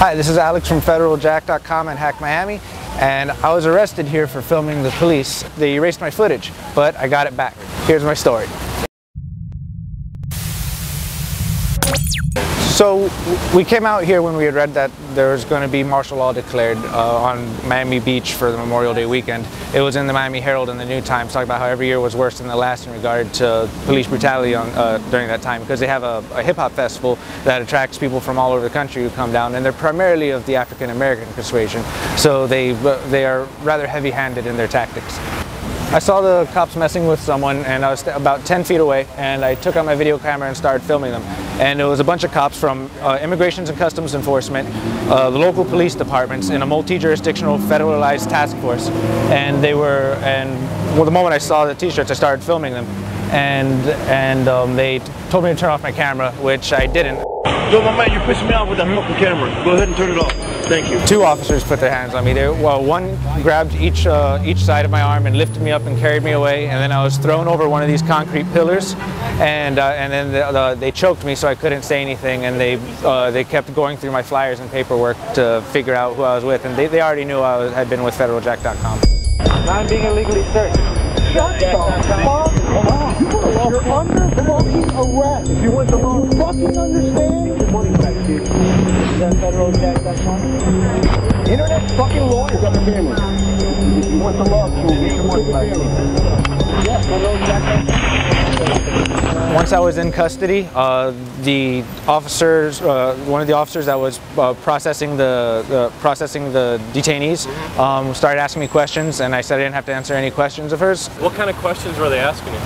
Hi, this is Alex from FederalJack.com and Hack Miami, and I was arrested here for filming the police. They erased my footage, but I got it back. Here's my story. So we came out here when we had read that there was going to be martial law declared on Miami Beach for the Memorial Day weekend. It was in the Miami Herald and the New Times talking about how every year was worse than the last in regard to police brutality during that time, because they have a hip-hop festival that attracts people from all over the country who come down, and they're primarily of the African American persuasion, so they are rather heavy-handed in their tactics. I saw the cops messing with someone, and I was about 10 feet away, and I took out my video camera and started filming them. And it was a bunch of cops from Immigrations and Customs Enforcement, the local police departments, in a multi-jurisdictional federalized task force. And well, the moment I saw the t-shirts, I started filming them. And they told me to turn off my camera, which I didn't. Yo, my man, you're pissing me off with that fucking camera. Go ahead and turn it off. Thank you. Two officers put their hands on me. One grabbed each side of my arm and lifted me up and carried me away, and then I was thrown over one of these concrete pillars, and then they choked me so I couldn't say anything, and they kept going through my flyers and paperwork to figure out who I was with, and they already knew I had been with FederalJack.com. I'm being illegally searched. Shut the fuck up! You're under fucking arrest. If you want the law, you fucking understand? Get your money back, dude. Is that FederalJack.com? Internet fucking law is up to family. If you want the law, you get your money back. Yeah, FederalJack.com. Once I was in custody, the officers, one of the officers that was processing the detainees, started asking me questions, and I said I didn't have to answer any questions of hers. What kind of questions were they asking you?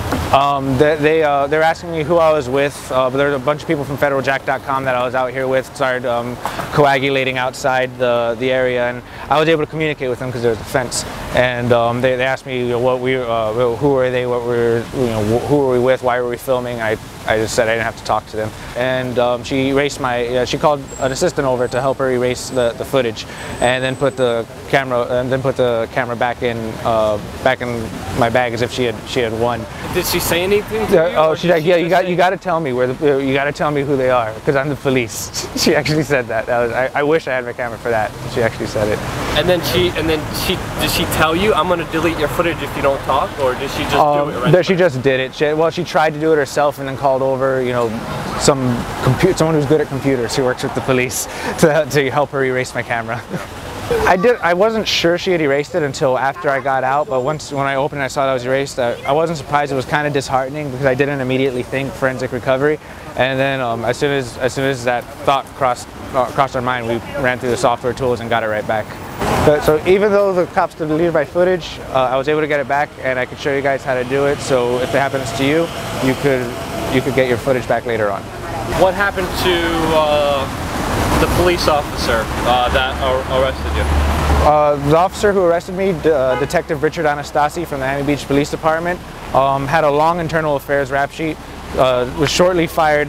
They were asking me who I was with, but there was a bunch of people from FederalJack.com that I was out here with, started coagulating outside the area, and I was able to communicate with them because there was a fence. And they asked me, who were they, who were we with, why were we filming? I just said I didn't have to talk to them, and she erased she called an assistant over to help her erase the footage, and then put the camera back in my bag as if she had won. Did she say anything to you? Oh, she's like, yeah, you got to tell me you got to tell me who they are, because I'm the police. She actually said that. I wish I had my camera for that. She actually said it. And then did she tell you, I'm going to delete your footage if you don't talk, or did she just do it right? She just did it. She tried to do it herself, and then called over, someone who's good at computers who works with the police to help her erase my camera. I wasn't sure she had erased it until after I got out, but when I opened it, I saw that it was erased. I wasn't surprised. It was kind of disheartening because I didn't immediately think forensic recovery, and then as soon as that thought crossed our mind, we ran through the software tools and got it right back. So even though the cops deleted my footage, I was able to get it back, and I could show you guys how to do it. So if it happens to you, you could get your footage back later on. What happened to the police officer that arrested you? The officer who arrested me, Detective Richard Anastasi from the Miami Beach Police Department, had a long internal affairs rap sheet. Was shortly fired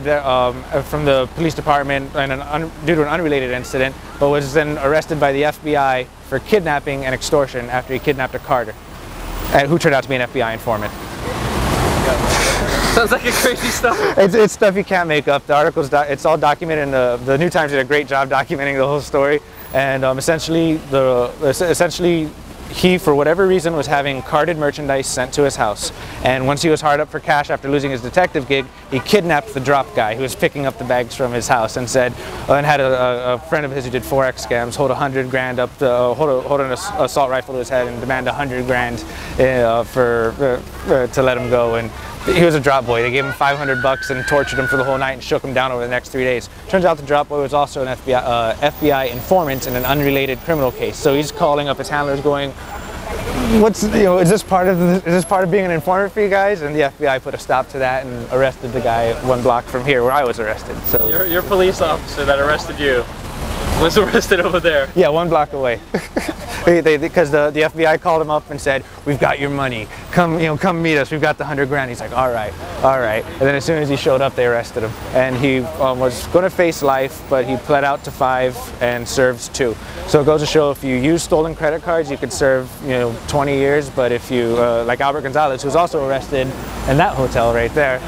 from the police department due to an unrelated incident, but was then arrested by the FBI for kidnapping and extortion after he kidnapped a carter, who turned out to be an FBI informant. Sounds like a crazy stuff. It's stuff you can't make up. The article's it's all documented, and the New Times did a great job documenting the whole story. And essentially, he, for whatever reason, was having carded merchandise sent to his house. And once he was hard up for cash after losing his detective gig, he kidnapped the drop guy who was picking up the bags from his house, and had a friend of his who did Forex scams hold 100 grand up, hold an assault rifle to his head and demand 100 grand to let him go. And he was a drop boy. They gave him $500 and tortured him for the whole night and shook him down over the next 3 days. Turns out the drop boy was also an FBI informant in an unrelated criminal case. So he's calling up his handlers, going, is this part of being an informant for you guys? And the FBI put a stop to that and arrested the guy 1 block from here where I was arrested. So your police officer that arrested you was arrested over there? Yeah, 1 block away. Because the FBI called him up and said, "We've got your money. Come meet us. We've got the 100 grand." He's like, all right. And then as soon as he showed up, they arrested him. And he was going to face life, but he pled out to 5 and serves 2. So it goes to show, if you use stolen credit cards, you could serve 20 years. But if you, like Albert Gonzalez, who was also arrested in that hotel right there,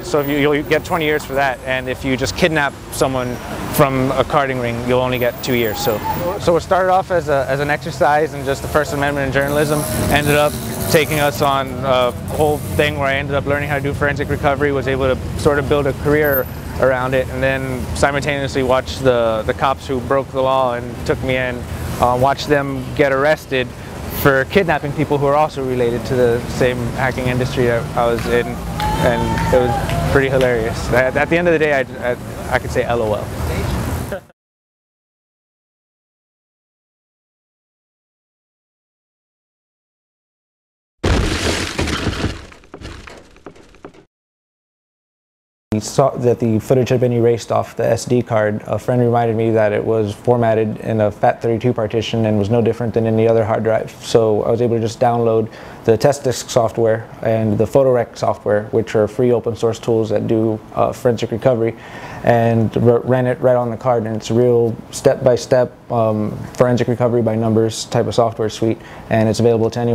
so you get 20 years for that. And if you just kidnap someone from a karting ring, you'll only get 2 years. So it started off as an exercise and just the First Amendment in journalism, ended up taking us on a whole thing where I ended up learning how to do forensic recovery, was able to sort of build a career around it, and then simultaneously watch the cops who broke the law and took me in, watch them get arrested for kidnapping people who are also related to the same hacking industry I was in, and it was pretty hilarious. At the end of the day, I could say LOL. He saw that the footage had been erased off the SD card. A friend reminded me that it was formatted in a FAT32 partition and was no different than any other hard drive. So I was able to just download the TestDisk software and the PhotoRec software, which are free open source tools that do forensic recovery, and ran it right on the card. And it's a real step-by-step forensic recovery by numbers type of software suite, and it's available to anyone.